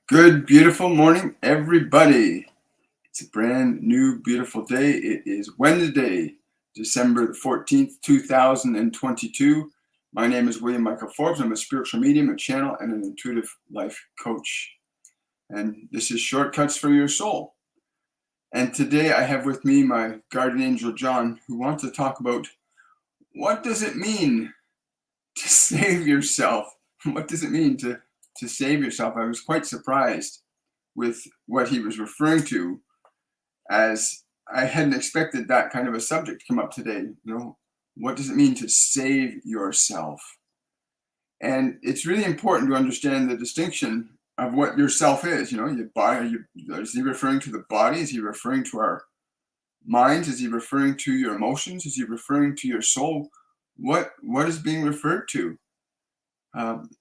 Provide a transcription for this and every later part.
Good, beautiful morning, everybody. It's a brand new, beautiful day. It is Wednesday, December the 14th, 2022. My name is William Michael Forbes. I'm a spiritual medium, a channel, and an intuitive life coach. And this is Shortcuts for Your Soul. And today I have with me my guardian angel, John, who wants to talk about what does it mean to save yourself? What does it mean to save yourself? I was quite surprised with what he was referring to, as I hadn't expected that kind of a subject to come up today. What does it mean to save yourself? And it's really important to understand the distinction of what yourself is. Your body. Is he referring to the body? Is he referring to our minds? Is he referring to your emotions? Is he referring to your soul? What is being referred to?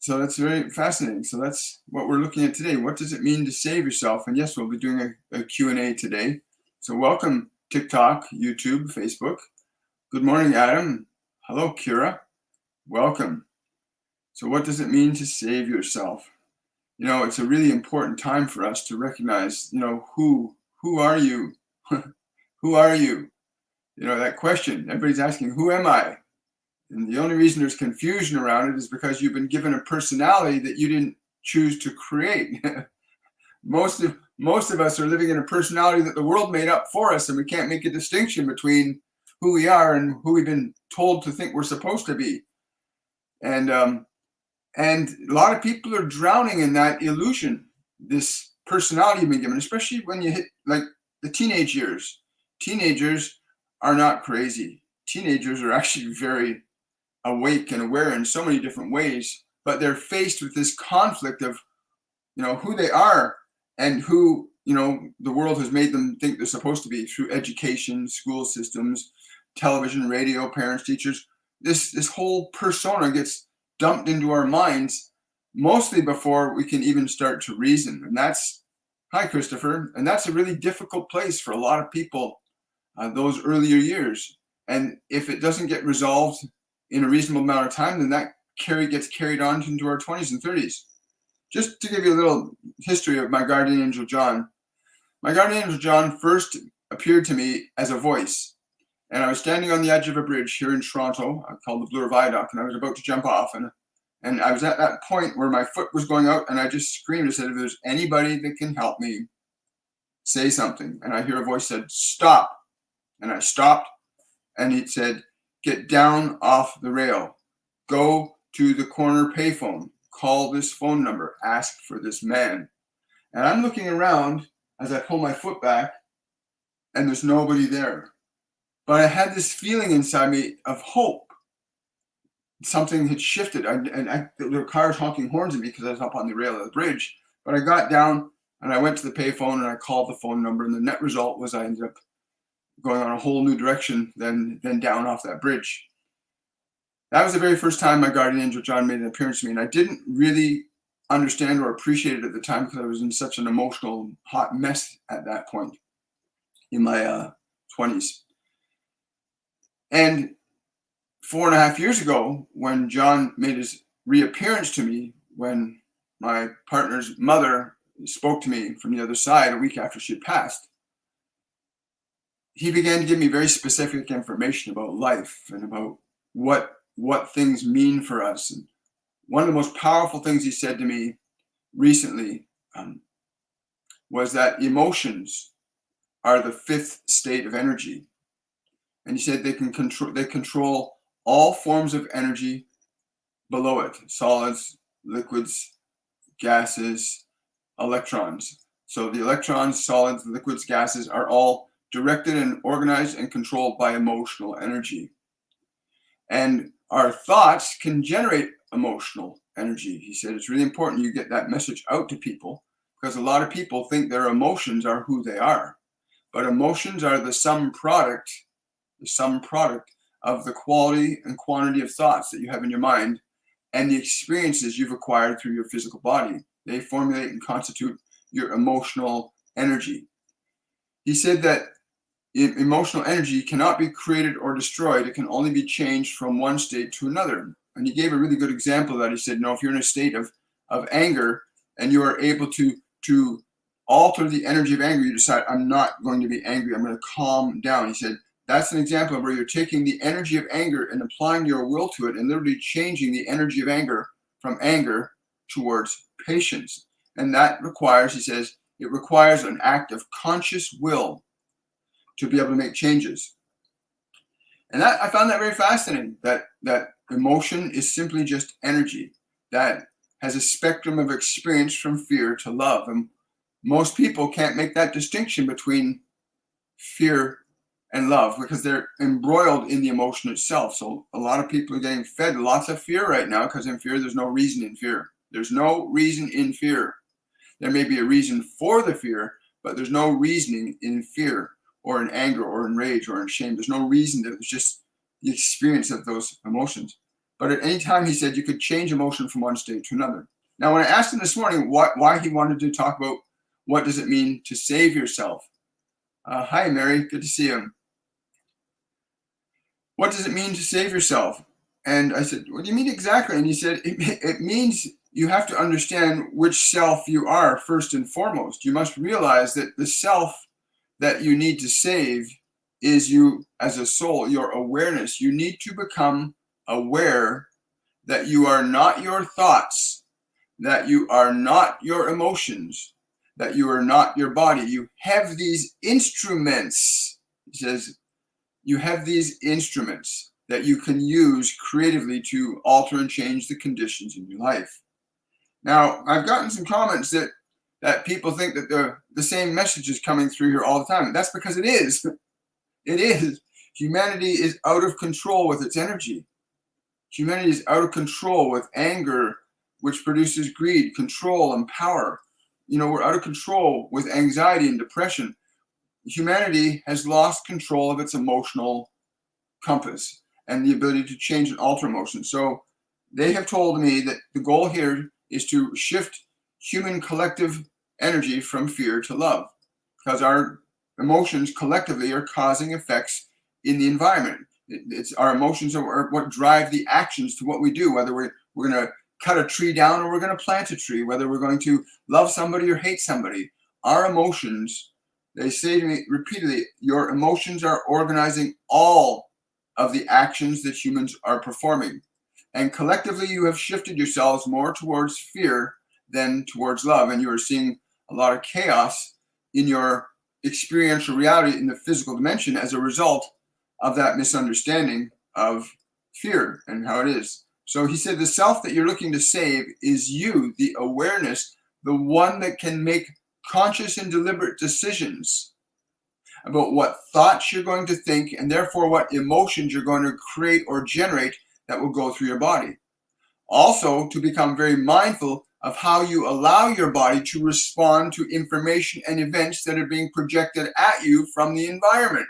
So that's very fascinating. So that's what we're looking at today. What does it mean to save yourself? And yes, we'll be doing a Q&A today. So welcome, TikTok, YouTube, Facebook. Good morning, Adam. Hello, Kira. Welcome. So what does it mean to save yourself? It's a really important time for us to recognize, who are you? Who are you? That question. Everybody's asking, who am I? And the only reason there's confusion around it is because you've been given a personality that you didn't choose to create. Most of us are living in a personality that the world made up for us, and we can't make a distinction between who we are and who we've been told to think we're supposed to be. And a lot of people are drowning in that illusion, this personality you've been given, especially when you hit like the teenage years. Teenagers are not crazy. Teenagers are actually very awake and aware in so many different ways, but they're faced with this conflict of, who they are and who, the world has made them think they're supposed to be through education, school systems, television, radio, parents, teachers. This whole persona gets dumped into our minds, mostly before we can even start to reason. And that's, hi, Christopher. And that's a really difficult place for a lot of people, those earlier years. And if it doesn't get resolved in a reasonable amount of time, then that gets carried on into our 20s and 30s. Just to give you a little history of my guardian angel, John. My guardian angel, John, first appeared to me as a voice. And I was standing on the edge of a bridge here in Toronto, called the Bloor Viaduct, and I was about to jump off. And I was at that point where my foot was going out, and I just screamed. I said, if there's anybody that can help me, say something. And I hear a voice said, stop. And I stopped, and it said, get down off the rail. Go to the corner payphone. Call this phone number. Ask for this man. And I'm looking around as I pull my foot back, and there's nobody there. But I had this feeling inside me of hope. Something had shifted. There were cars honking horns at me because I was up on the rail of the bridge. But I got down, and I went to the payphone, and I called the phone number. And the net result was I ended up going on a whole new direction than down off that bridge. That was the very first time my guardian angel John made an appearance to me, and I didn't really understand or appreciate it at the time because I was in such an emotional hot mess at that point in my 20s. And 4.5 years ago, when John made his reappearance to me, when my partner's mother spoke to me from the other side a week after she had passed, he began to give me very specific information about life and about what things mean for us. And one of the most powerful things he said to me recently was that emotions are the fifth state of energy. And he said they control all forms of energy below it: solids, liquids, gases, electrons. So the electrons, solids, liquids, gases are all directed and organized and controlled by emotional energy. And our thoughts can generate emotional energy. He said it's really important you get that message out to people, because a lot of people think their emotions are who they are. But emotions are the sum product of the quality and quantity of thoughts that you have in your mind and the experiences you've acquired through your physical body. They formulate and constitute your emotional energy. He said that emotional energy cannot be created or destroyed. It can only be changed from one state to another. And he gave a really good example of that. He said, if you're in a state of anger and you are able to to alter the energy of anger, you decide, I'm not going to be angry, I'm going to calm down. He said, that's an example of where you're taking the energy of anger and applying your will to it and literally changing the energy of anger from anger towards patience. And that requires, he says, it requires an act of conscious will to be able to make changes. And that, I found that very fascinating, that emotion is simply just energy that has a spectrum of experience from fear to love. And most people can't make that distinction between fear and love because they're embroiled in the emotion itself. So a lot of people are getting fed lots of fear right now because in fear, there's no reason in fear. There's no reason in fear. There may be a reason for the fear, but there's no reasoning in fear or in anger or in rage or in shame. There's no reason that it's just the experience of those emotions. But at any time, he said, you could change emotion from one state to another. Now, when I asked him this morning why he wanted to talk about what does it mean to save yourself. Hi, Mary. Good to see you. What does it mean to save yourself? And I said, what do you mean exactly? And he said, it means you have to understand which self you are first and foremost. You must realize that the self that you need to save is you as a soul, your awareness. You need to become aware that you are not your thoughts, that you are not your emotions, that you are not your body. You have these instruments, he says, you have these instruments that you can use creatively to alter and change the conditions in your life. Now, I've gotten some comments that people think that the same message is coming through here all the time. That's because it is. It is. Humanity is out of control with its energy. Humanity is out of control with anger, which produces greed, control, and power. You know, we're out of control with anxiety and depression. Humanity has lost control of its emotional compass and the ability to change and alter emotions. So they have told me that the goal here is to shift human collective energy from fear to love, because our emotions collectively are causing effects in the environment. It's our emotions are what drive the actions to what we do, whether we're going to cut a tree down or we're going to plant a tree, whether we're going to love somebody or hate somebody. Our emotions, they say to me repeatedly, your emotions are organizing all of the actions that humans are performing. And collectively, you have shifted yourselves more towards fear than towards love. And you are seeing a lot of chaos in your experiential reality in the physical dimension as a result of that misunderstanding of fear and how it is. So he said the self that you're looking to save is you, the awareness, the one that can make conscious and deliberate decisions about what thoughts you're going to think and therefore what emotions you're going to create or generate that will go through your body. Also, to become very mindful of how you allow your body to respond to information and events that are being projected at you from the environment.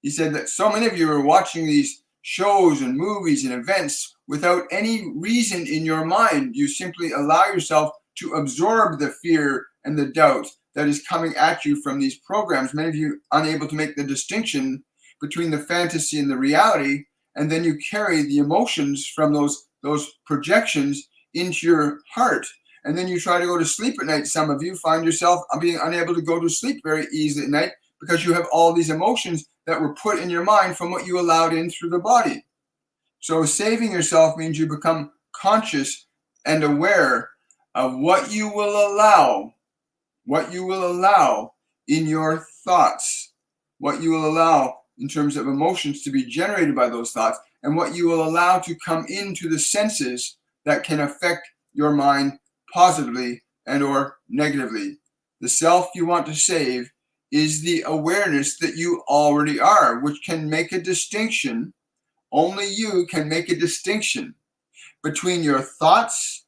He said that so many of you are watching these shows and movies and events without any reason in your mind. You simply allow yourself to absorb the fear and the doubt that is coming at you from these programs. Many of you unable to make the distinction between the fantasy and the reality, and then you carry the emotions from those projections into your heart. And then you try to go to sleep at night. Some of you find yourself being unable to go to sleep very easily at night because you have all these emotions that were put in your mind from what you allowed in through the body. So saving yourself means you become conscious and aware of what you will allow in your thoughts, what you will allow in terms of emotions to be generated by those thoughts, and what you will allow to come into the senses that can affect your mind positively and or negatively. The self you want to save is the awareness that you already are, which can make a distinction. Only you can make a distinction between your thoughts,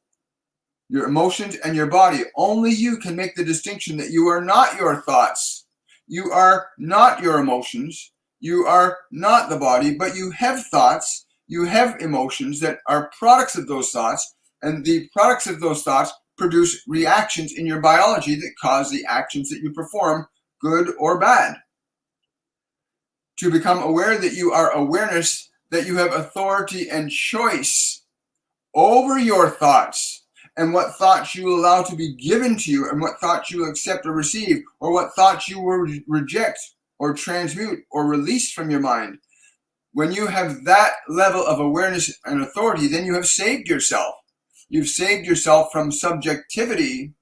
your emotions, and your body. Only you can make the distinction that you are not your thoughts. You are not your emotions. You are not the body, but you have thoughts. You have emotions that are products of those thoughts, and the products of those thoughts produce reactions in your biology that cause the actions that you perform, good or bad. To become aware that you are awareness, that you have authority and choice over your thoughts and what thoughts you will allow to be given to you, and what thoughts you will accept or receive, or what thoughts you will reject or transmute or release from your mind. When you have that level of awareness and authority, then you have saved yourself. You've saved yourself from subjectivity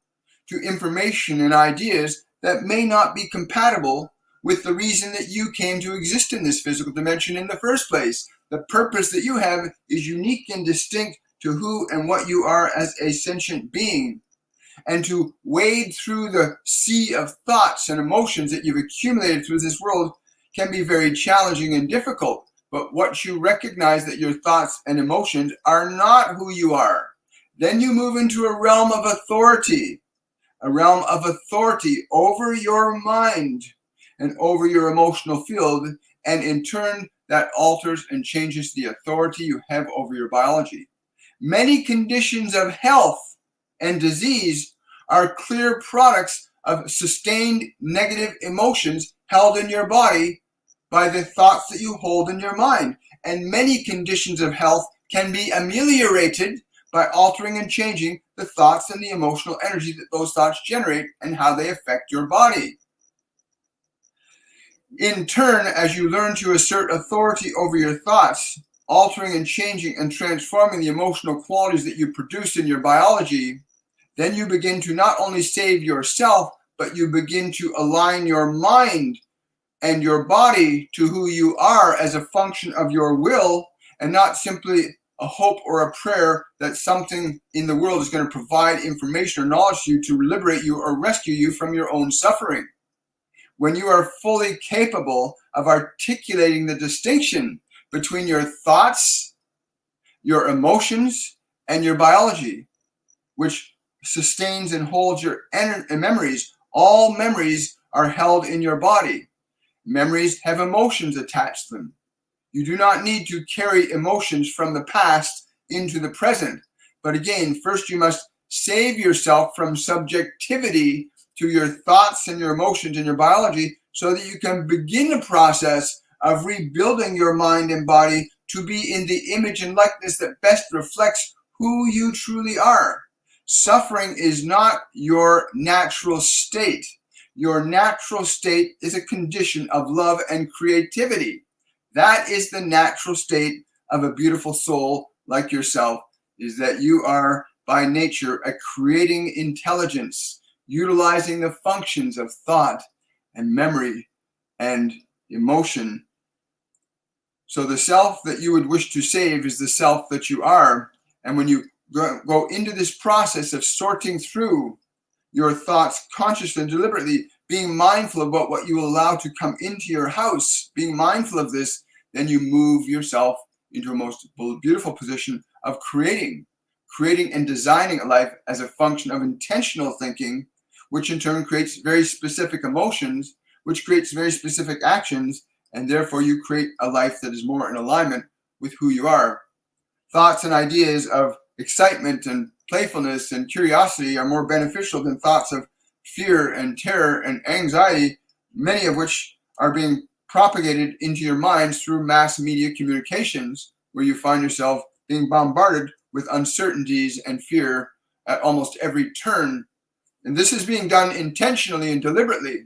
to information and ideas that may not be compatible with the reason that you came to exist in this physical dimension in the first place. The purpose that you have is unique and distinct to who and what you are as a sentient being. And to wade through the sea of thoughts and emotions that you've accumulated through this world can be very challenging and difficult. But once you recognize that your thoughts and emotions are not who you are, then you move into a realm of authority over your mind and over your emotional field, and in turn that alters and changes the authority you have over your biology. Many conditions of health and disease are clear products of sustained negative emotions held in your body by the thoughts that you hold in your mind. And many conditions of health can be ameliorated by altering and changing the thoughts and the emotional energy that those thoughts generate and how they affect your body. In turn, as you learn to assert authority over your thoughts, altering and changing and transforming the emotional qualities that you produce in your biology, then you begin to not only save yourself, but you begin to align your mind and your body to who you are as a function of your will, and not simply a hope or a prayer that something in the world is going to provide information or knowledge to you to liberate you or rescue you from your own suffering. When you are fully capable of articulating the distinction between your thoughts, your emotions, and your biology, which sustains and holds your memories. All memories are held in your body. Memories have emotions attached to them. You do not need to carry emotions from the past into the present. But again, first you must save yourself from subjectivity to your thoughts and your emotions and your biology, so that you can begin a process of rebuilding your mind and body to be in the image and likeness that best reflects who you truly are. Suffering is not your natural state. Your natural state is a condition of love and creativity. That is the natural state of a beautiful soul like yourself, is that you are by nature a creating intelligence, utilizing the functions of thought and memory and emotion. So the self that you would wish to save is the self that you are. And when you go into this process of sorting through your thoughts consciously and deliberately, being mindful about what you will allow to come into your house, being mindful of this, then you move yourself into a most beautiful position of creating and designing a life as a function of intentional thinking, which in turn creates very specific emotions, which creates very specific actions, and therefore you create a life that is more in alignment with who you are. Thoughts and ideas of excitement and playfulness and curiosity are more beneficial than thoughts of fear and terror and anxiety, many of which are being propagated into your minds through mass media communications, where you find yourself being bombarded with uncertainties and fear at almost every turn. And this is being done intentionally and deliberately.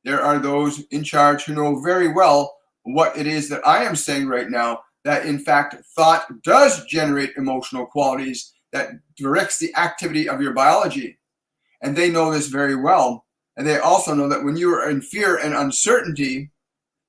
There are those in charge who know very well what it is that I am saying right now, that in fact thought does generate emotional qualities that directs the activity of your biology. And they know this very well. And they also know that when you are in fear and uncertainty,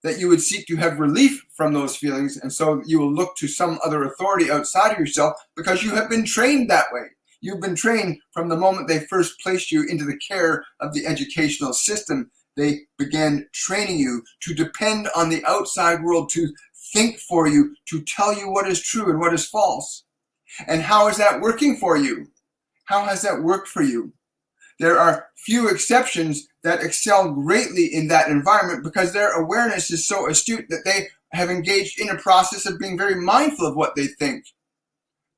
that you would seek to have relief from those feelings. And so you will look to some other authority outside of yourself, because you have been trained that way. You've been trained from the moment they first placed you into the care of the educational system. They began training you to depend on the outside world to think for you, to tell you what is true and what is false. And how is that working for you? How has that worked for you? There are few exceptions that excel greatly in that environment, because their awareness is so astute that they have engaged in a process of being very mindful of what they think.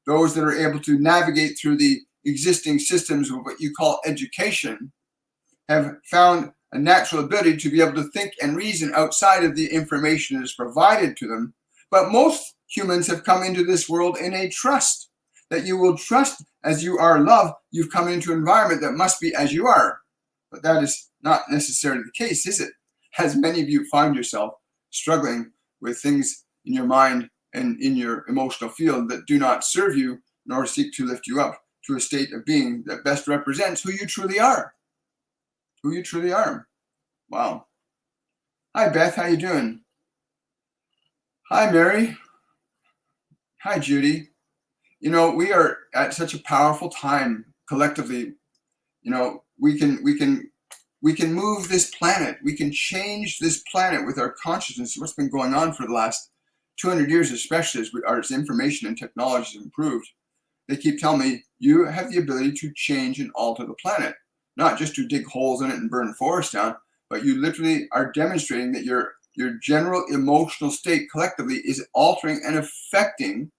Those that are able to navigate through the existing systems of what you call education have found a natural ability to be able to think and reason outside of the information that is provided to them. But most humans have come into this world in a trust. that you will trust as you are love. You've come into an environment that must be as you are. But that is not necessarily the case, is it? As many of you find yourself struggling with things in your mind and in your emotional field that do not serve you nor seek to lift you up to a state of being that best represents who you truly are. Who you truly are. Wow. Hi, Beth. How you doing? Hi, Mary. Hi, Judy. You know, we are at such a powerful time collectively. You know, we can move this planet. We can change this planet with our consciousness. What's been going on for the last 200 years, especially as information and technology has improved. They keep telling me you have the ability to change and alter the planet, not just to dig holes in it and burn the forest down, but you literally are demonstrating that your general emotional state collectively is altering and affecting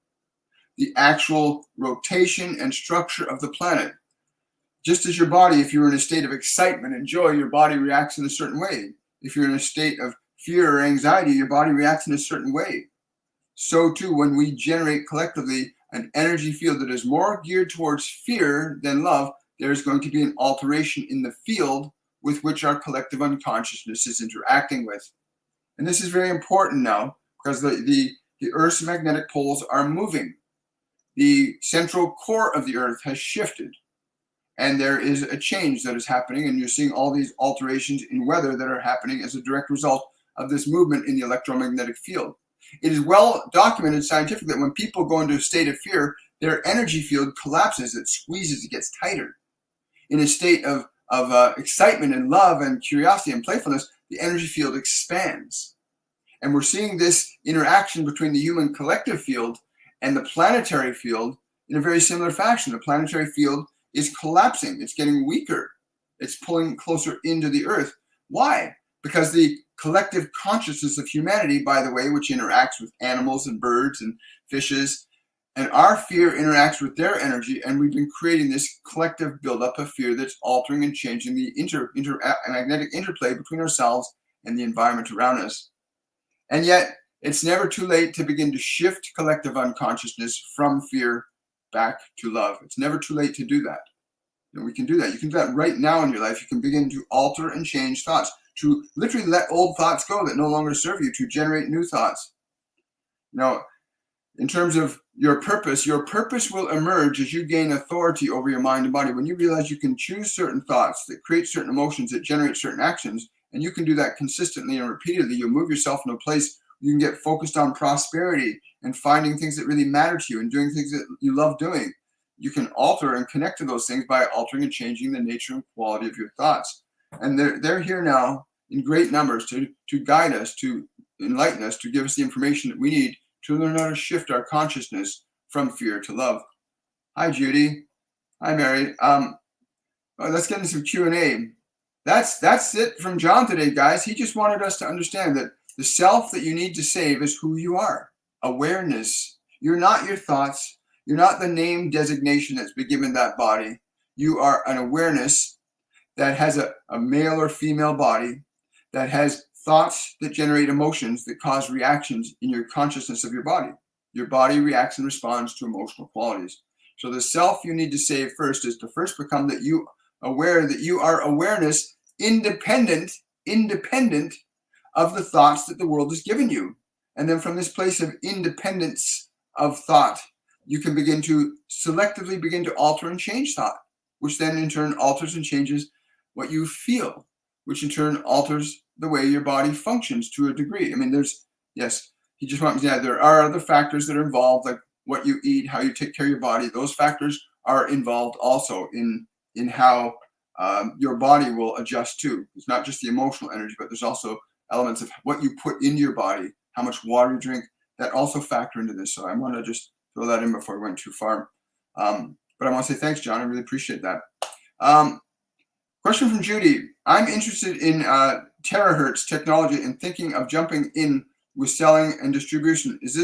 the actual rotation and structure of the planet. Just as your body, if you're in a state of excitement and joy, your body reacts in a certain way. If you're in a state of fear or anxiety, your body reacts in a certain way. So too, when we generate collectively an energy field that is more geared towards fear than love, there's going to be an alteration in the field with which our collective unconsciousness is interacting with. And this is very important now because the Earth's magnetic poles are moving. The central core of the Earth has shifted. And there is a change that is happening, and you're seeing all these alterations in weather that are happening as a direct result of this movement in the electromagnetic field. It is well documented scientifically that when people go into a state of fear, their energy field collapses, it squeezes, it gets tighter. In a state of excitement and love and curiosity and playfulness, the energy field expands. And we're seeing this interaction between the human collective field and the planetary field in a very similar fashion. The planetary field is collapsing. It's getting weaker. It's pulling closer into the Earth. Why? Because the collective consciousness of humanity, by the way, which interacts with animals and birds and fishes, and our fear interacts with their energy, and we've been creating this collective buildup of fear that's altering and changing the magnetic interplay between ourselves and the environment around us. And yet, it's never too late to begin to shift collective unconsciousness from fear back to love. It's never too late to do that. And we can do that. You can do that right now in your life. You can begin to alter and change thoughts, to literally let old thoughts go that no longer serve you, to generate new thoughts. Now, in terms of your purpose will emerge as you gain authority over your mind and body. When you realize you can choose certain thoughts that create certain emotions, that generate certain actions, and you can do that consistently and repeatedly, you'll move yourself in a place where you can get focused on prosperity and finding things that really matter to you and doing things that you love doing. You can alter and connect to those things by altering and changing the nature and quality of your thoughts. And they're here now in great numbers to guide us, to enlighten us, to give us the information that we need to learn how to shift our consciousness from fear to love. Hi, Judy. Hi, Mary. Let's get into some Q&A. That's it from John today, guys. He just wanted us to understand that the self that you need to save is who you are. Awareness. You're not your thoughts. You're not the name designation that's been given that body. You are an awareness that has a male or female body, that has thoughts that generate emotions that cause reactions in your consciousness of your body. Your body reacts and responds to emotional qualities. So the self you need to save first is to first become that you aware that you are awareness independent of the thoughts that the world has given you. And then from this place of independence of thought, you can begin to selectively begin to alter and change thought, which then in turn alters and changes what you feel, which in turn alters the way your body functions to a degree. I mean, he just wants me to add, there are other factors that are involved, like what you eat, how you take care of your body. Those factors are involved also in how your body will adjust to. It's not just the emotional energy, but there's also elements of what you put into your body, how much water you drink, that also factor into this. So I want to just throw that in before we went too far. But I want to say thanks, John. I really appreciate that. Question from Judy. I'm interested in terahertz technology and thinking of jumping in with selling and distribution. Is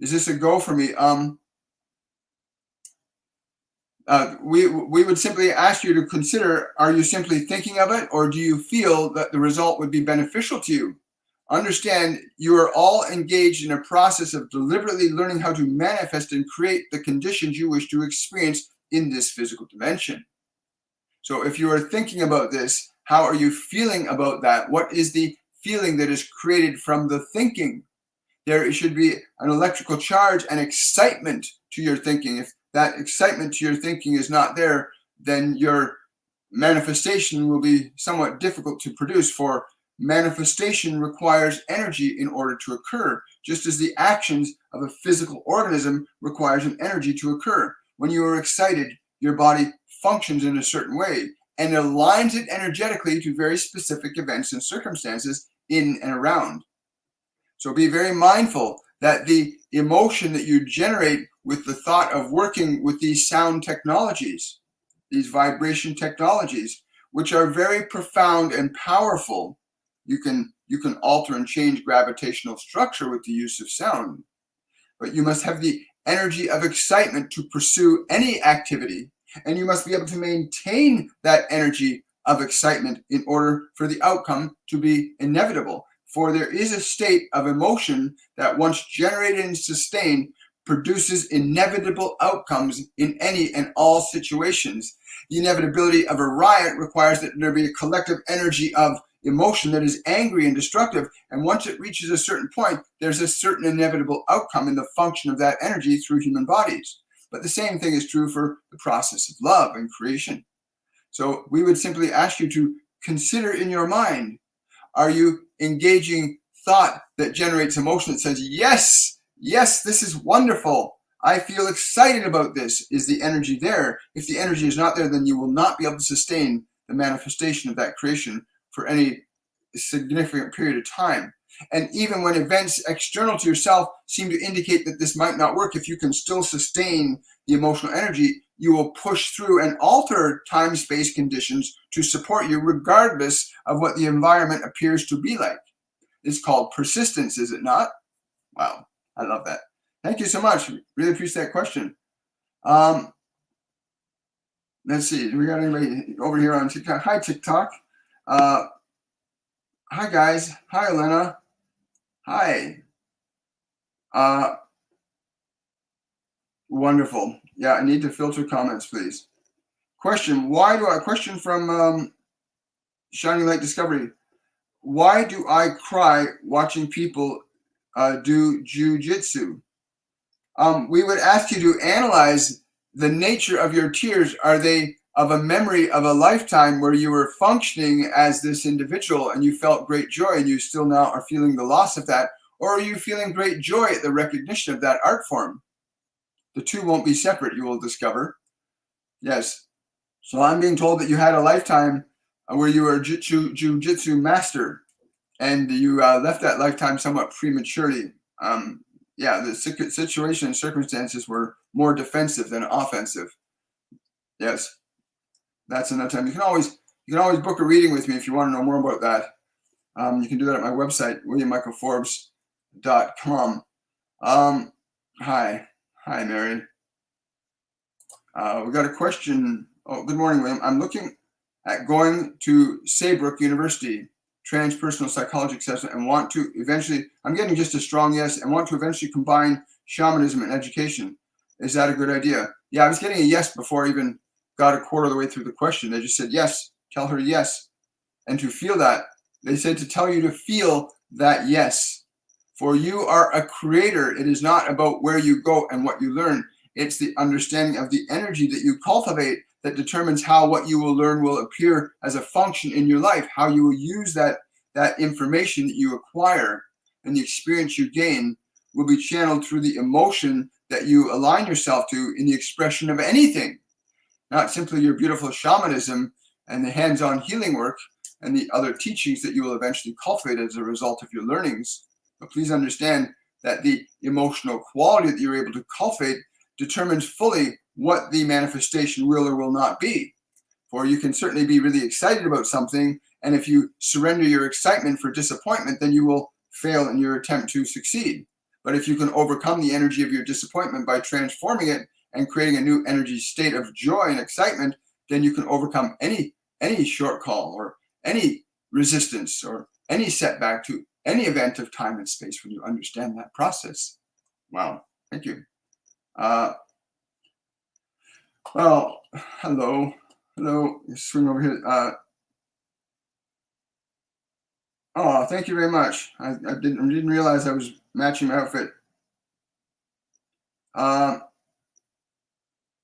this a go for me? We would simply ask you to consider, are you simply thinking of it, or do you feel that the result would be beneficial to you? Understand you are all engaged in a process of deliberately learning how to manifest and create the conditions you wish to experience in this physical dimension. So if you are thinking about this, how are you feeling about that? What is the feeling that is created from the thinking? There should be an electrical charge and excitement to your thinking. If that excitement to your thinking is not there, then your manifestation will be somewhat difficult to produce, for manifestation requires energy in order to occur, just as the actions of a physical organism requires an energy to occur. When you are excited, your body functions in a certain way and aligns it energetically to very specific events and circumstances in and around. So be very mindful that the emotion that you generate with the thought of working with these sound technologies, these vibration technologies, which are very profound and powerful. You can alter and change gravitational structure with the use of sound, but you must have the energy of excitement to pursue any activity, and you must be able to maintain that energy of excitement in order for the outcome to be inevitable. For there is a state of emotion that, once generated and sustained, produces inevitable outcomes in any and all situations. The inevitability of a riot requires that there be a collective energy of emotion that is angry and destructive, and once it reaches a certain point, there's a certain inevitable outcome in the function of that energy through human bodies. But the same thing is true for the process of love and creation. So we would simply ask you to consider in your mind, are you engaging thought that generates emotion that says, yes, yes, this is wonderful, I feel excited about this? Is the energy there? If the energy is not there, then you will not be able to sustain the manifestation of that creation for any significant period of time. And even when events external to yourself seem to indicate that this might not work, if you can still sustain the emotional energy, you will push through and alter time-space conditions to support you regardless of what the environment appears to be like. It's called persistence, is it not? Wow, I love that. Thank you so much. Really appreciate that question. Let's see. Do we got anybody over here on TikTok? Hi, TikTok. Hi, guys. Hi, Elena. Hi. Wonderful. Yeah, I need to filter comments, please. Question from Shining Light Discovery. Why do I cry watching people do jujitsu? We would ask you to analyze the nature of your tears. Are they of a memory of a lifetime where you were functioning as this individual and you felt great joy and you still now are feeling the loss of that? Or are you feeling great joy at the recognition of that art form? The two won't be separate, you will discover. Yes. So I'm being told that you had a lifetime where you were a jiu-jitsu master, and you left that lifetime somewhat prematurely. Yeah, the situation and circumstances were more defensive than offensive. Yes, that's another time. You can always book a reading with me if you want to know more about that. You can do that at my website, williammichaelforbes.com. Hi, Mary. We got a question. Oh, good morning, William. I'm looking at going to Saybrook University, transpersonal psychology assessment, and want to eventually, I'm getting just a strong yes, and want to eventually combine shamanism and education. Is that a good idea? Yeah, I was getting a yes before I even got a quarter of the way through the question. They just said yes, tell her yes. And to feel that, they said to tell you to feel that yes. For you are a creator. It is not about where you go and what you learn. It's the understanding of the energy that you cultivate that determines how what you will learn will appear as a function in your life, how you will use that information that you acquire, and the experience you gain will be channeled through the emotion that you align yourself to in the expression of anything, not simply your beautiful shamanism and the hands-on healing work and the other teachings that you will eventually cultivate as a result of your learnings. But please understand that the emotional quality that you're able to cultivate determines fully what the manifestation will or will not be. For you can certainly be really excited about something, and if you surrender your excitement for disappointment, then you will fail in your attempt to succeed. But if you can overcome the energy of your disappointment by transforming it and creating a new energy state of joy and excitement, then you can overcome any shortfall or any resistance or any setback to any event of time and space when you understand that process. Wow, thank you. Well, hello, swing over here. Oh, thank you very much. I didn't realize I was matching my outfit.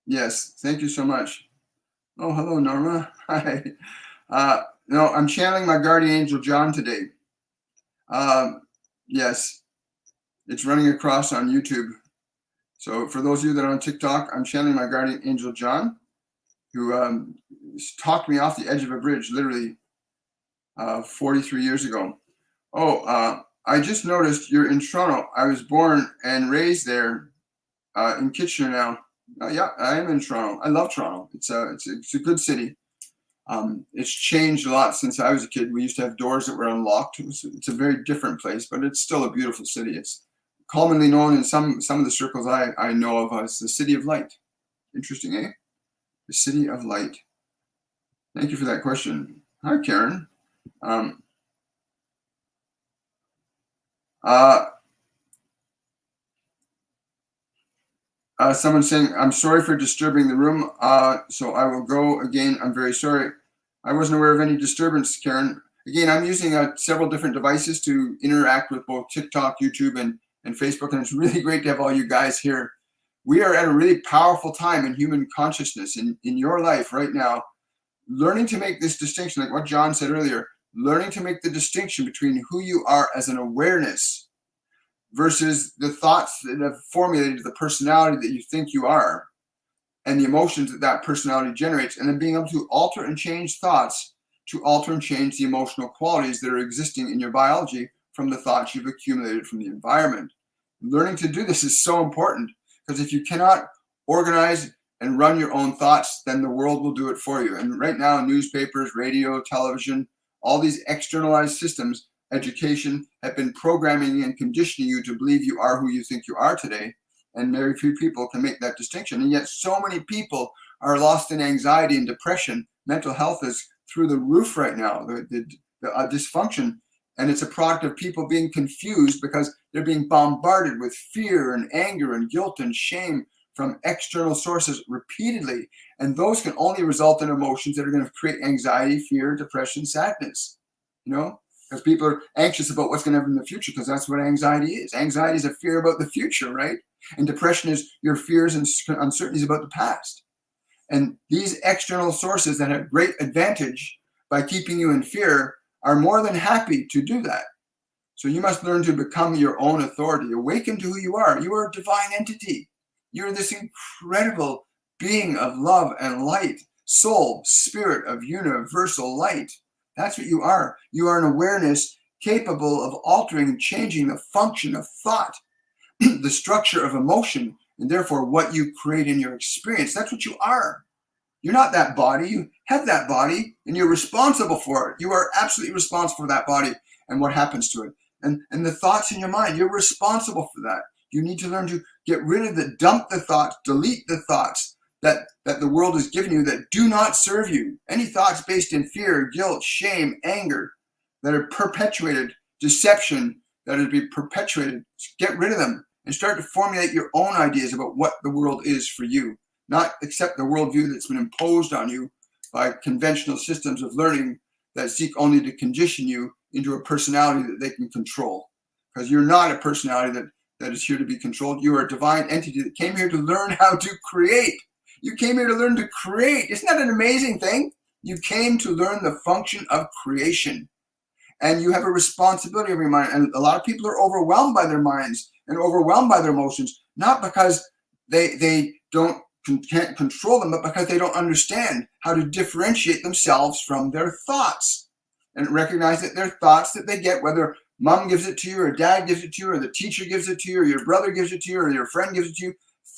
Yes, thank you so much. Oh, hello, Norma. Hi. No, I'm channeling my guardian angel John today. Yes, it's running across on YouTube. So for those of you that are on TikTok, I'm channeling my guardian angel John, who talked me off the edge of a bridge, literally 43 years ago. Oh, I just noticed you're in Toronto. I was born and raised there in Kitchener now. Yeah, I am in Toronto. I love Toronto. It's a good city. It's changed a lot since I was a kid. We used to have doors that were unlocked. It's a very different place, but it's still a beautiful city. It's commonly known in some of the circles I know of as the City of Light. Interesting, eh? The City of Light. Thank you for that question. Hi, Karen. Someone's saying, I'm sorry for disturbing the room, so I will go again. I'm very sorry. I wasn't aware of any disturbance, Karen. Again, I'm using several different devices to interact with both TikTok, YouTube, and Facebook, and it's really great to have all you guys here. We are at a really powerful time in human consciousness, in your life right now, learning to make this distinction, like what John said earlier, learning to make the distinction between who you are as an awareness versus the thoughts that have formulated the personality that you think you are and the emotions that that personality generates, and then being able to alter and change thoughts to alter and change the emotional qualities that are existing in your biology from the thoughts you've accumulated from the environment. Learning to do this is so important, because if you cannot organize and run your own thoughts, then the world will do it for you. And right now, newspapers, radio, television, all these externalized systems, education, have been programming and conditioning you to believe you are who you think you are today. And very few people can make that distinction. And yet so many people are lost in anxiety and depression. Mental health is through the roof right now, the dysfunction. And it's a product of people being confused because they're being bombarded with fear and anger and guilt and shame from external sources repeatedly. And those can only result in emotions that are going to create anxiety, fear, depression, sadness, because people are anxious about what's going to happen in the future, because that's what anxiety is. Anxiety is a fear about the future, right? And depression is your fears and uncertainties about the past. And these external sources that have great advantage by keeping you in fear are more than happy to do that. So you must learn to become your own authority. Awaken to who you are. You are a divine entity. You're this incredible being of love and light, soul, spirit of universal light. That's what you are. You are an awareness capable of altering and changing the function of thought, the structure of emotion, and therefore what you create in your experience. That's what you are. You're not that body. You have that body, and you're responsible for it. You are absolutely responsible for that body and what happens to it. And the thoughts in your mind, you're responsible for that. You need to learn to get rid of dump the thoughts, delete the thoughts that the world has given you that do not serve you. Any thoughts based in fear, guilt, shame, anger, that are perpetuated, deception, that are to be perpetuated, get rid of them and start to formulate your own ideas about what the world is for you. Not accept the worldview that's been imposed on you by conventional systems of learning that seek only to condition you into a personality that they can control. Because you're not a personality that is here to be controlled. You are a divine entity that came here to learn how to create. You came here to learn to create. Isn't that an amazing thing? You came to learn the function of creation. And you have a responsibility over your mind. And a lot of people are overwhelmed by their minds and overwhelmed by their emotions, not because they can't control them, but because they don't understand how to differentiate themselves from their thoughts and recognize that they're thoughts that they get, whether mom gives it to you or dad gives it to you or the teacher gives it to you or your brother gives it to you or your friend gives it to you.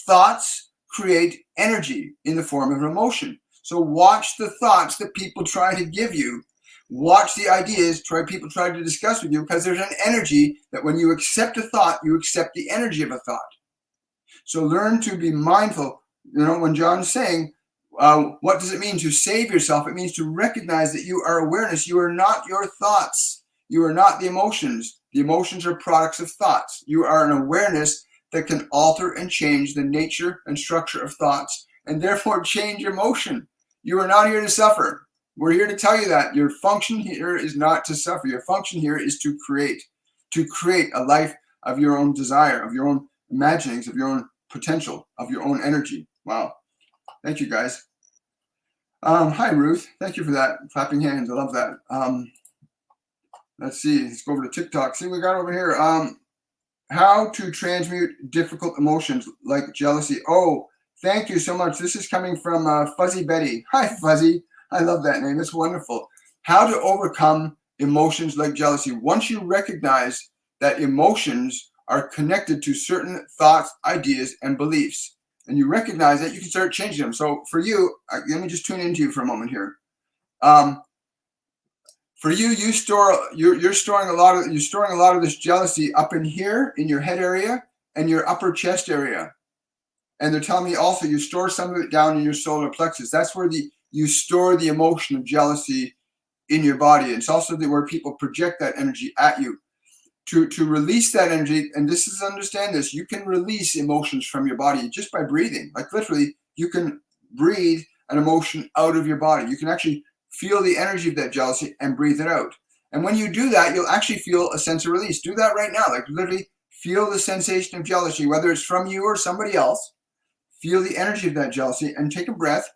Thoughts create energy in the form of an emotion. So watch the thoughts that people try to give you. Watch the ideas people try to discuss with you, because there's an energy that when you accept a thought, you accept the energy of a thought. So learn to be mindful. When John's saying, what does it mean to save yourself? It means to recognize that you are awareness. You are not your thoughts. You are not the emotions. The emotions are products of thoughts. You are an awareness that can alter and change the nature and structure of thoughts and therefore change emotion. You are not here to suffer. We're here to tell you that your function here is not to suffer. Your function here is to create a life of your own desire, of your own imaginings, of your own potential, of your own energy. Wow. Thank you, guys. Hi, Ruth. Thank you for that. Clapping hands. I love that. Let's see. Let's go over to TikTok. See what we got over here. How to transmute difficult emotions like jealousy. Oh, thank you so much. This is coming from Fuzzy Betty. Hi, Fuzzy. I love that name. It's wonderful. How to overcome emotions like jealousy. Once you recognize that emotions are connected to certain thoughts, ideas, and beliefs, and you recognize that, you can start changing them. So for you, let me just tune into you for a moment here. For you, you're storing a lot of this jealousy up in here in your head area and your upper chest area. And they're telling me also you store some of it down in your solar plexus. That's where you store the emotion of jealousy in your body. It's also where people project that energy at you. To release that energy, and this is, understand this, you can release emotions from your body just by breathing. Like literally, you can breathe an emotion out of your body. You can actually feel the energy of that jealousy and breathe it out. And when you do that, you'll actually feel a sense of release. Do that right now. Like literally feel the sensation of jealousy, whether it's from you or somebody else. Feel the energy of that jealousy and take a breath.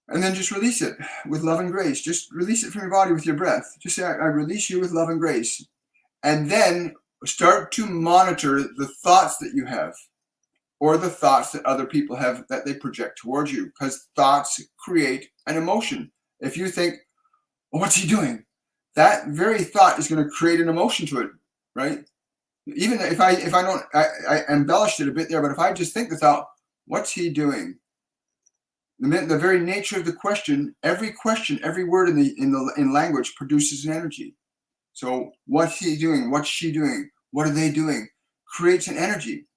And then just release it with love and grace. Just release it from your body with your breath. Just say, I release you with love and grace. And then start to monitor the thoughts that you have or the thoughts that other people have that they project towards you, because thoughts create an emotion. If you think, oh, what's he doing? That very thought is going to create an emotion to it, right? Even if I don't, I embellished it a bit there, but if I just think the thought, what's he doing? The very nature of the question, every word in language produces an energy. So what's he doing? What's she doing? What are they doing? Creates an energy.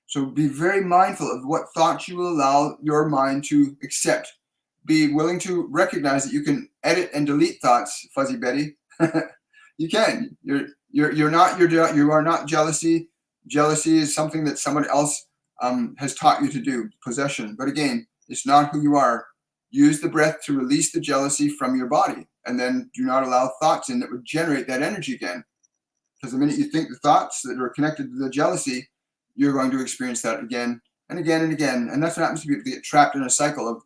So be very mindful of what thoughts you will allow your mind to accept. Be willing to recognize that you can edit and delete thoughts, Fuzzy Betty. You can. You are not jealousy. Jealousy is something that someone else has taught you to do. Possession. But again, it's not who you are. Use the breath to release the jealousy from your body, and then do not allow thoughts in that would generate that energy again. Because the minute you think the thoughts that are connected to the jealousy, you're going to experience that again and again and again. And that's what happens to people. They get trapped in a cycle of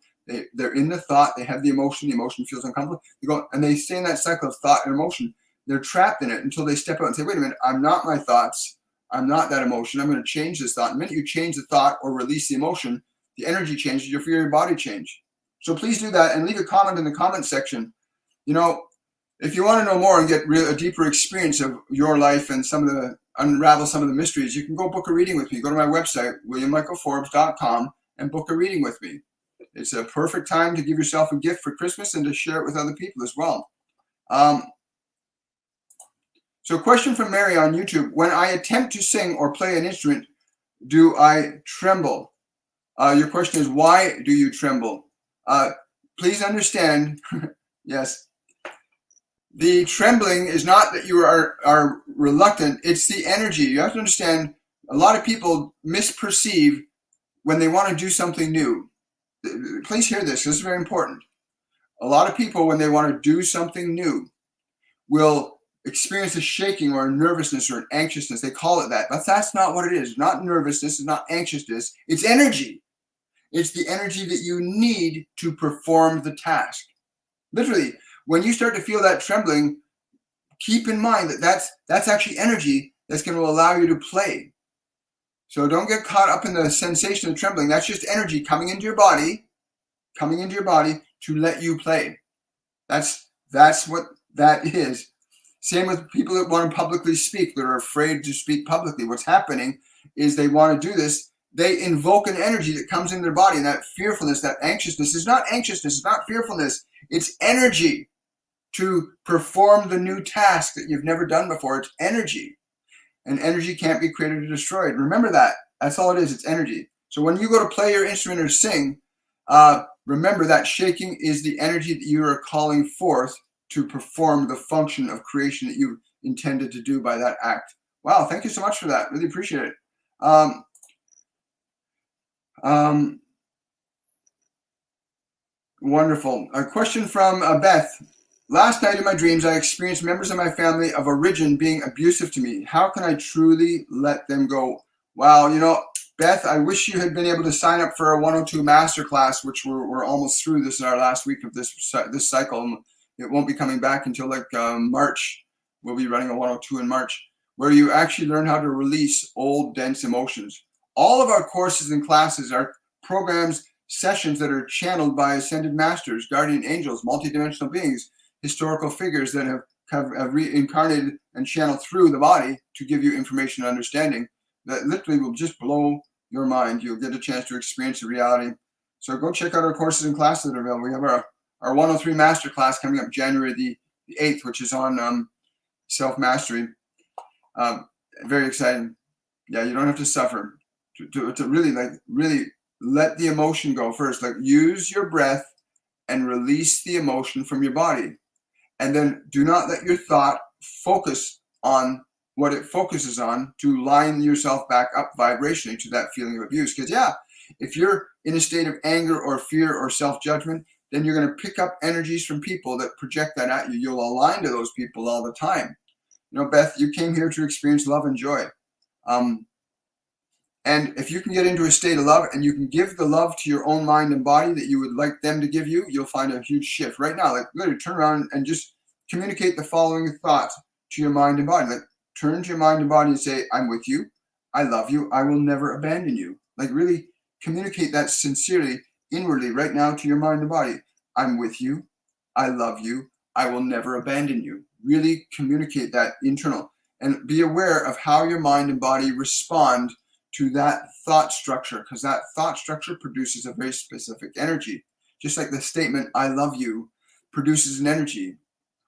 they're in the thought, they have the emotion feels uncomfortable. They go and they stay in that cycle of thought and emotion. They're trapped in it until they step out and say, wait a minute, I'm not my thoughts. I'm not that emotion. I'm going to change this thought. The minute you change the thought or release the emotion, the energy changes, you'll feel your body change. So please do that and leave a comment in the comment section. You know, if you want to know more and get a deeper experience of your life and unravel some of the mysteries, you can go book a reading with me. Go to my website, williammichaelforbes.com, and book a reading with me. It's a perfect time to give yourself a gift for Christmas and to share it with other people as well. So question from Mary on YouTube. When I attempt to sing or play an instrument, do I tremble? Your question is, why do you tremble? Please understand, yes, the trembling is not that you are reluctant, it's the energy. You have to understand, a lot of people misperceive when they want to do something new. Please hear this is very important. A lot of people, when they want to do something new, will experience a shaking or a nervousness or an anxiousness. They call it that, but that's not what it is. Not nervousness, it's not anxiousness, it's energy. It's the energy that you need to perform the task. Literally, when you start to feel that trembling, keep in mind that that's actually energy that's going to allow you to play. So don't get caught up in the sensation of trembling. That's just energy coming into your body to let you play. That's what that is. Same with people that want to publicly speak, that are afraid to speak publicly. What's happening is they want to do this. They invoke an energy that comes in their body, and that fearfulness, that anxiousness is not anxiousness, it's not fearfulness. It's energy to perform the new task that you've never done before. It's energy. And energy can't be created or destroyed. Remember that. That's all it is. It's energy. So when you go to play your instrument or sing, remember that shaking is the energy that you are calling forth to perform the function of creation that you intended to do by that act. Wow, thank you so much for that. Really appreciate it. Wonderful. A question from Beth. Last night in my dreams, I experienced members of my family of origin being abusive to me. How can I truly let them go? Wow, you know, Beth, I wish you had been able to sign up for a 102 Masterclass, which we're almost through. This is our last week of this cycle. It won't be coming back until like March. We'll be running a 102 in March, where you actually learn how to release old, dense emotions. All of our courses and classes are programs, sessions that are channeled by ascended masters, guardian angels, multidimensional beings, historical figures that have reincarnated and channeled through the body to give you information and understanding that literally will just blow your mind. You'll get a chance to experience the reality. So go check out our courses and classes that are available. We have our 103 Masterclass coming up January the 8th, which is on self-mastery. Very exciting. Yeah, you don't have to suffer. To really let the emotion go first. Like, use your breath and release the emotion from your body. And then do not let your thought focus on what it focuses on to line yourself back up vibrationally to that feeling of abuse. Because yeah, if you're in a state of anger or fear or self-judgment, then you're going to pick up energies from people that project that at you. You'll align to those people all the time. You know, Beth, you came here to experience love and joy. And if you can get into a state of love and you can give the love to your own mind and body that you would like them to give you, you'll find a huge shift. Right now, like, literally turn around and just communicate the following thought to your mind and body. Like, turn to your mind and body and say, I'm with you. I love you. I will never abandon you. Like, really communicate that sincerely, inwardly, right now to your mind and body. I'm with you. I love you. I will never abandon you. Really communicate that internal, and be aware of how your mind and body respond to that thought structure, because that thought structure produces a very specific energy. Just like the statement, I love you, produces an energy,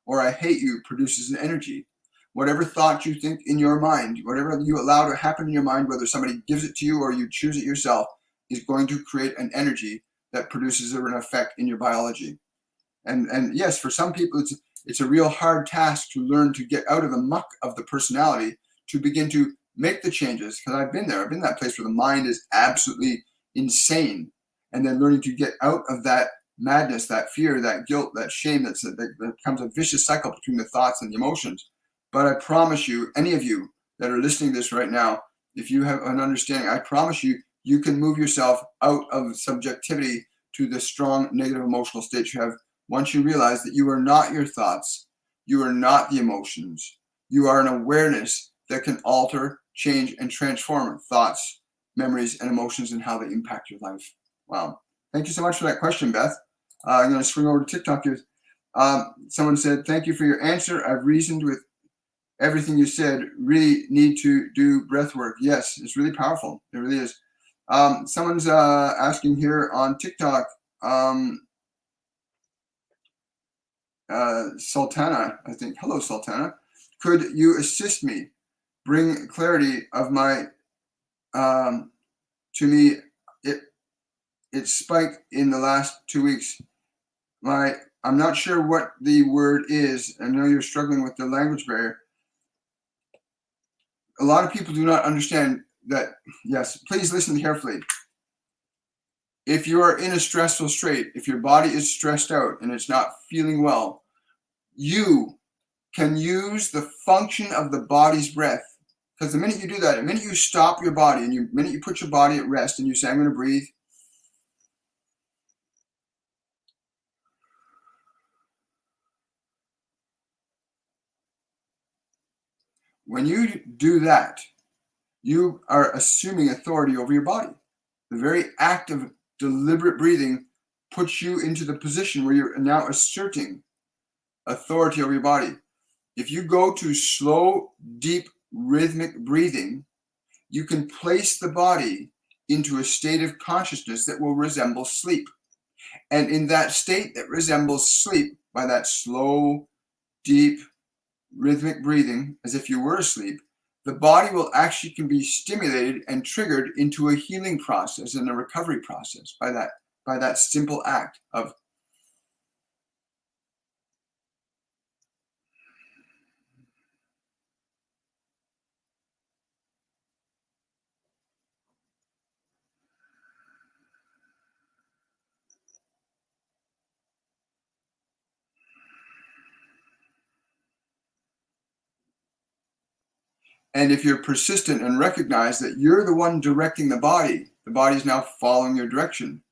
or I hate you produces an energy. Whatever thought you think in your mind, whatever you allow to happen in your mind, whether somebody gives it to you or you choose it yourself, is going to create an energy that produces an effect in your biology. And yes, for some people, it's a real hard task to learn to get out of the muck of the personality to begin to make the changes. Because I've been there. I've been in that place where the mind is absolutely insane. And then learning to get out of that madness, that fear, that guilt, that shame, that becomes a vicious cycle between the thoughts and the emotions. But I promise you, any of you that are listening to this right now, if you have an understanding, I promise you, you can move yourself out of subjectivity to the strong negative emotional state you have once you realize that you are not your thoughts, you are not the emotions, you are an awareness that can alter, change, and transform thoughts, memories, and emotions and how they impact your life. Wow. Thank you so much for that question, Beth. I'm going to swing over to TikTok here. Someone said, thank you for your answer. I've reasoned with everything you said. Really need to do breath work. Yes, it's really powerful. It really is. Someone's asking here on TikTok, Sultana, I think. Hello, Sultana. Could you assist me bring clarity of my to me? It spiked in the last 2 weeks. I'm not sure what the word is. I know you're struggling with the language barrier. A lot of people do not understand that. Yes, please listen carefully. If you are in a stressful state, if your body is stressed out and it's not feeling well, you can use the function of the body's breath. Because the minute you do that, the minute you stop your body and the minute you put your body at rest and you say, I'm going to breathe. When you do that, you are assuming authority over your body. The very act of deliberate breathing puts you into the position where you're now asserting authority over your body. If you go to slow, deep, rhythmic breathing, you can place the body into a state of consciousness that will resemble sleep. And in that state that resembles sleep, by that slow, deep, rhythmic breathing, as if you were asleep, the body will actually can be stimulated and triggered into a healing process and a recovery process by that simple act of And if you're persistent and recognize that you're the one directing the body's now following your direction.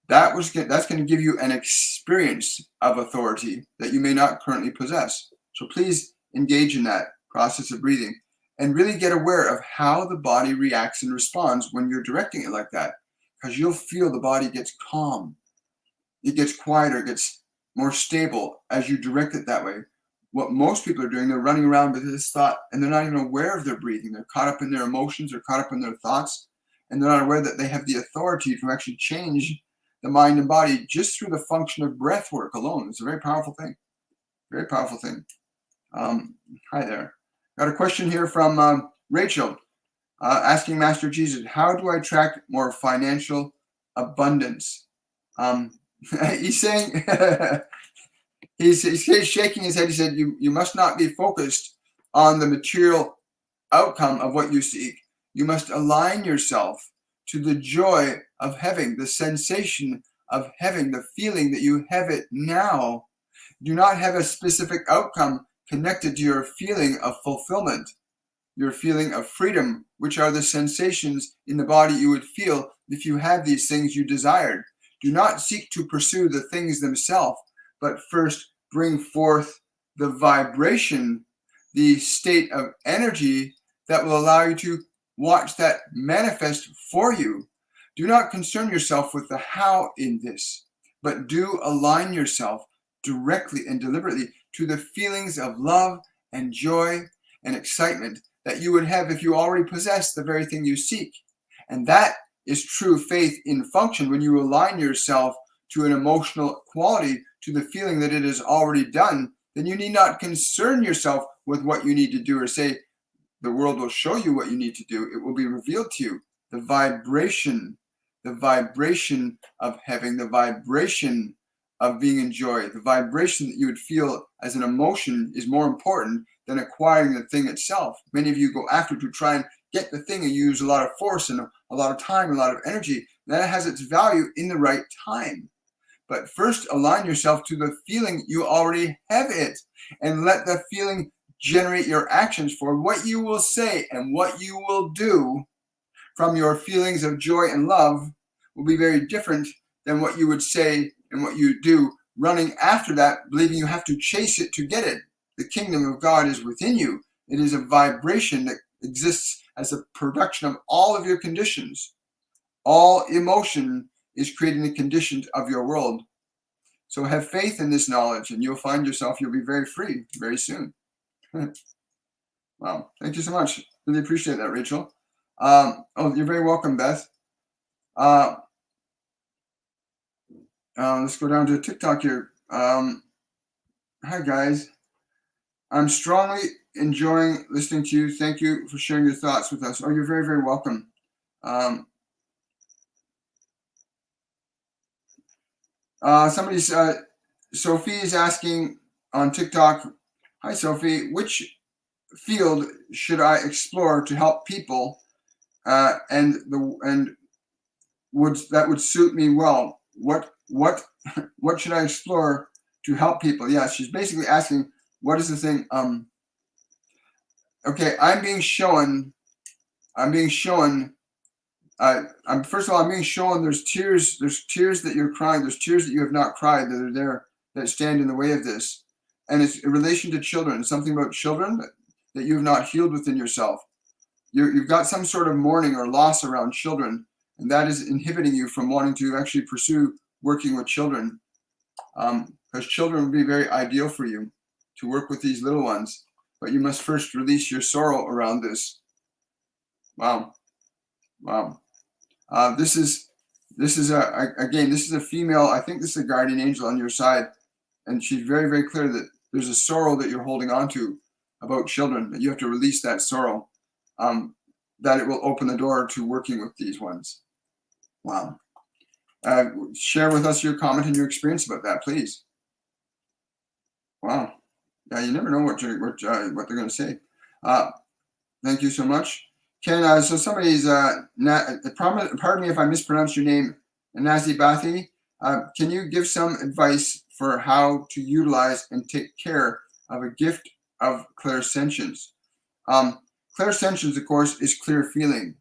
That's going to give you an experience of authority that you may not currently possess. So please engage in that process of breathing and really get aware of how the body reacts and responds when you're directing it like that, because you'll feel the body gets calm. It gets quieter, it gets more stable as you direct it that way. What most people are doing, they're running around with this thought and they're not even aware of their breathing. They're caught up in their emotions, they're caught up in their thoughts, and they're not aware that they have the authority to actually change the mind and body just through the function of breath work alone. It's a very powerful thing. Very powerful thing. Hi there. Got a question here from Rachel asking Master Jesus, how do I attract more financial abundance? He's saying, he's shaking his head. He said, you must not be focused on the material outcome of what you seek. You must align yourself to the joy of having, the sensation of having, the feeling that you have it now. Do not have a specific outcome connected to your feeling of fulfillment, your feeling of freedom, which are the sensations in the body you would feel if you had these things you desired. Do not seek to pursue the things themselves, but first bring forth the vibration, the state of energy that will allow you to watch that manifest for you. Do not concern yourself with the how in this, but do align yourself directly and deliberately to the feelings of love and joy and excitement that you would have if you already possess the very thing you seek. And that is true faith in function. When you align yourself to an emotional quality, to the feeling that it is already done, then you need not concern yourself with what you need to do or say. The world will show you what you need to do. It will be revealed to you. The vibration of having, the vibration of being in joy, the vibration that you would feel as an emotion is more important than acquiring the thing itself. Many of you go after to try and get the thing and use a lot of force and a lot of time, a lot of energy. That has its value in the right time. But first align yourself to the feeling you already have it, and let the feeling generate your actions for what you will say and what you will do from your feelings of joy and love will be very different than what you would say and what you do running after that, believing you have to chase it to get it. The kingdom of God is within you. It is a vibration that exists as a production of all of your conditions. All emotion is creating the conditions of your world. So have faith in this knowledge and you'll find yourself, you'll be very free very soon. Wow, thank you so much. Really appreciate that, Rachel. You're very welcome, Beth. Let's go down to TikTok here. Hi, guys. I'm strongly enjoying listening to you. Thank you for sharing your thoughts with us. Oh, you're very, very welcome. Sophie is asking on TikTok, hi, Sophie, which field should I explore to help people and would suit me well? What should I explore to help people? Yeah, she's basically asking, what is the thing? Okay, I'm being shown. First of all, I'm being shown there's tears that you're crying, there's tears that you have not cried that are there that stand in the way of this. And it's in relation to children, something about children that you have not healed within yourself. You've got some sort of mourning or loss around children, and that is inhibiting you from wanting to actually pursue working with children. Because children would be very ideal for you to work with these little ones, but you must first release your sorrow around this. Wow. This is a female. I think this is a guardian angel on your side, and she's very, very clear that there's a sorrow that you're holding on to about children, that you have to release that sorrow, that it will open the door to working with these ones. Wow. Share with us your comment and your experience about that, please. Wow. Yeah, you never know what they're going to say. Thank you so much. Ken, so somebody's, pardon me if I mispronounce your name, Nazi Bathi. Can you give some advice for how to utilize and take care of a gift of clairsentience? Clairsentience, of course, is clear feeling.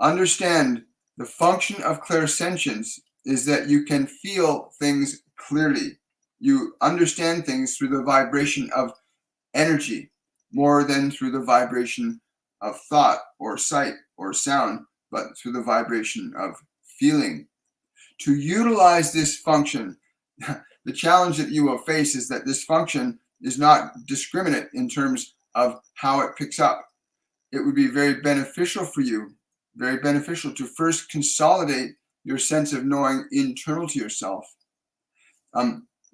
Understand the function of clairsentience is that you can feel things clearly. You understand things through the vibration of energy more than through the vibration of thought or sight or sound, but through the vibration of feeling. To utilize this function, the challenge that you will face is that this function is not discriminate in terms of how it picks up. It would be very beneficial for you, very beneficial to first consolidate your sense of knowing internal to yourself.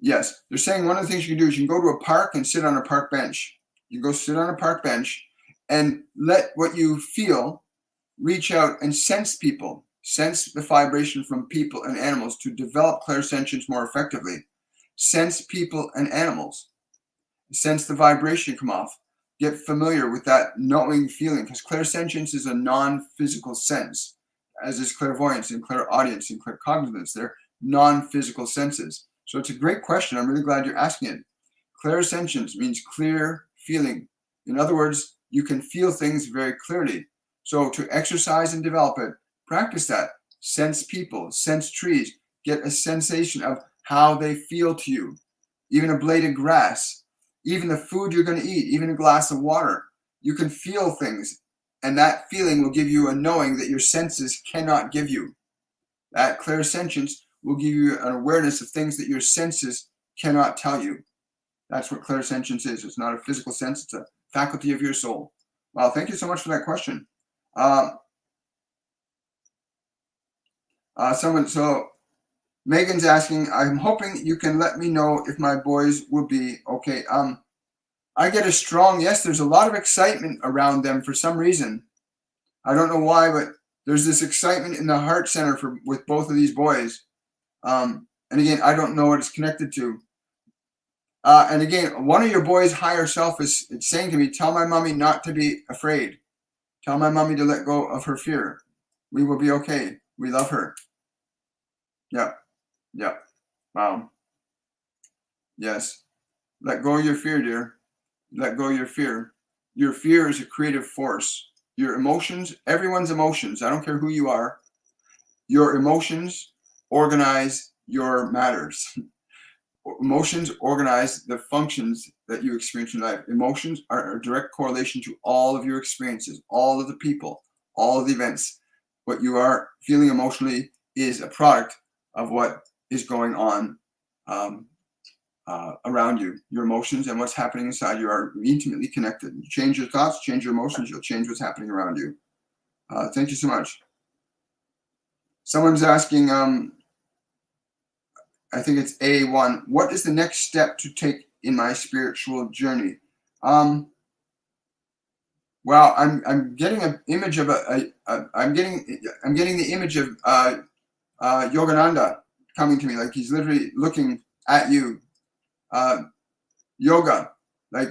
Yes, they're saying one of the things you can do is you can go to a park and sit on a park bench. You go sit on a park bench and let what you feel reach out and sense people, sense the vibration from people and animals to develop clairsentience more effectively. Sense people and animals. Sense the vibration come off. Get familiar with that knowing feeling, because clairsentience is a non-physical sense, as is clairvoyance and clairaudience and claircognizance. They're non-physical senses. So it's a great question. I'm really glad you're asking it. Clairsentience means clear feeling. In other words, you can feel things very clearly. So to exercise and develop it, practice that. Sense people, sense trees, get a sensation of how they feel to you. Even a blade of grass, even the food you're going to eat, even a glass of water. You can feel things, and that feeling will give you a knowing that your senses cannot give you. That clairsentience will give you an awareness of things that your senses cannot tell you. That's what clairsentience is. It's not a physical sense. It's a faculty of your soul. Well, thank you so much for that question. So Megan's asking, I'm hoping you can let me know if my boys will be okay. I get a strong yes. There's a lot of excitement around them for some reason. I don't know why, but there's this excitement in the heart center with both of these boys. And again, I don't know what it's connected to. And again, one of your boys' higher self is saying to me, tell my mommy not to be afraid. Tell my mommy to let go of her fear. We will be okay. We love her. Yeah. Yeah. Wow. Yes. Let go of your fear, dear. Let go of your fear. Your fear is a creative force. Your emotions, everyone's emotions, I don't care who you are, your emotions organize your matters. Emotions organize the functions that you experience in life. Emotions are a direct correlation to all of your experiences, all of the people, all of the events. What you are feeling emotionally is a product of what is going on around you. Your emotions and what's happening inside you are intimately connected. You change your thoughts, change your emotions, you'll change what's happening around you. Thank you so much. Someone's asking, I think it's A1, what is the next step to take in my spiritual journey? Well, I'm getting an image of I'm getting the image of Yogananda coming to me, like he's literally looking at you. Yoga, like,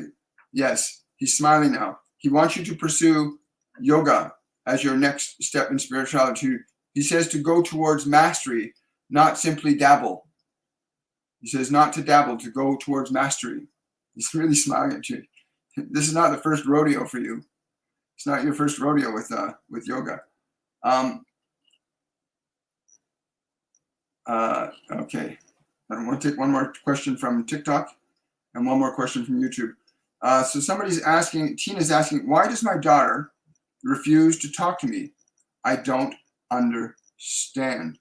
yes, he's smiling now. He wants you to pursue yoga as your next step in spirituality. He says to go towards mastery, not simply dabble. He says not to dabble, to go towards mastery. He's really smiling at you. This is not the first rodeo for you. It's not your first rodeo with yoga. Okay. I want to take one more question from TikTok and one more question from YouTube. So somebody's asking, Tina's asking, why does my daughter refuse to talk to me? I don't understand.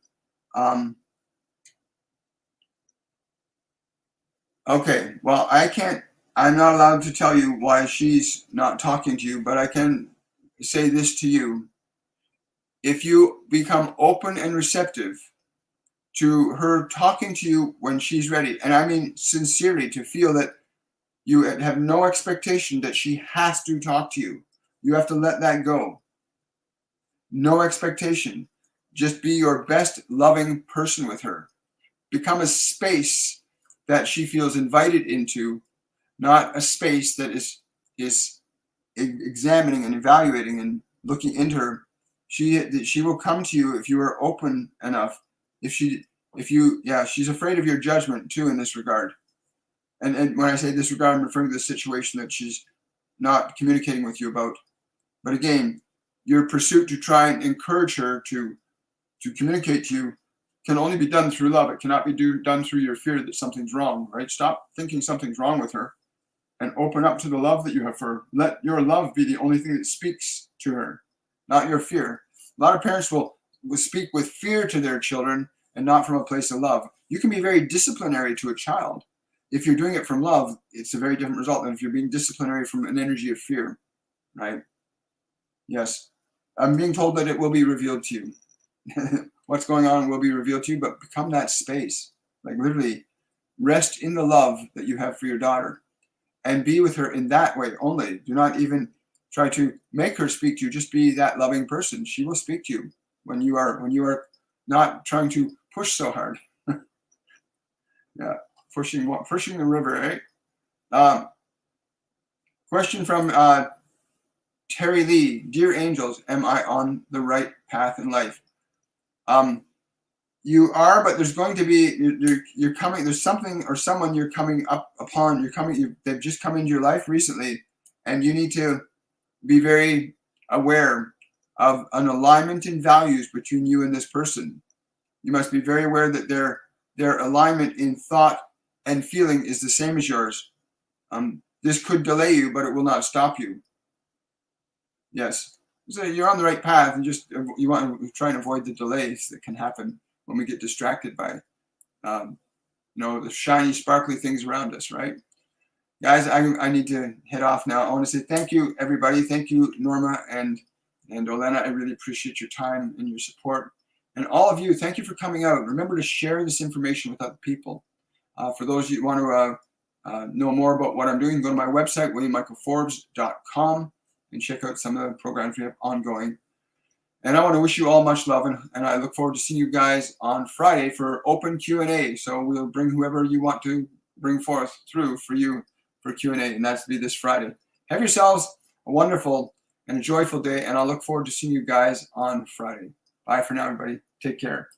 Okay, well, I'm not allowed to tell you why she's not talking to you, but I can say this to you. If you become open and receptive to her talking to you when she's ready, and I mean sincerely, to feel that you have no expectation that she has to talk to you. You have to let that go. No expectation. Just be your best loving person with her. Become a space that she feels invited into, not a space that is examining and evaluating and looking into her. She will come to you if you are open enough. She's afraid of your judgment too in this regard. And when I say disregard, I'm referring to the situation that she's not communicating with you about. But again, your pursuit to try and encourage her to communicate to you can only be done through love. It cannot be done through your fear that something's wrong, right? Stop thinking something's wrong with her and open up to the love that you have for her. Let your love be the only thing that speaks to her, not your fear. A lot of parents will speak with fear to their children and not from a place of love. You can be very disciplinary to a child. If you're doing it from love, it's a very different result than if you're being disciplinary from an energy of fear, right? Yes. I'm being told that it will be revealed to you. What's going on will be revealed to you, but become that space. Like literally rest in the love that you have for your daughter and be with her in that way only. Do not even try to make her speak to you. Just be that loving person. She will speak to you when you are not trying to push so hard. Yeah, pushing the river, right? Question from Terry Lee. Dear angels, am I on the right path in life? You are, but there's going to be you're coming. There's something or someone you're coming up upon. They've just come into your life recently, and you need to be very aware of an alignment in values between you and this person. You must be very aware that their alignment in thought and feeling is the same as yours. This could delay you, but it will not stop you. Yes. So you're on the right path, and just you want to try and avoid the delays that can happen when we get distracted by, the shiny, sparkly things around us, right? Guys, I need to head off now. I want to say thank you, everybody. Thank you, Norma and Olena. I really appreciate your time and your support. And all of you, thank you for coming out. Remember to share this information with other people. For those of you who want to know more about what I'm doing, go to my website, williammichaelforbes.com. and check out some of the programs we have ongoing. And I want to wish you all much love, and I look forward to seeing you guys on Friday for open Q&A. So we'll bring whoever you want to bring forth through for you for Q&A, and that's to be this Friday. Have yourselves a wonderful and a joyful day, and I'll look forward to seeing you guys on Friday. Bye for now, everybody. Take care.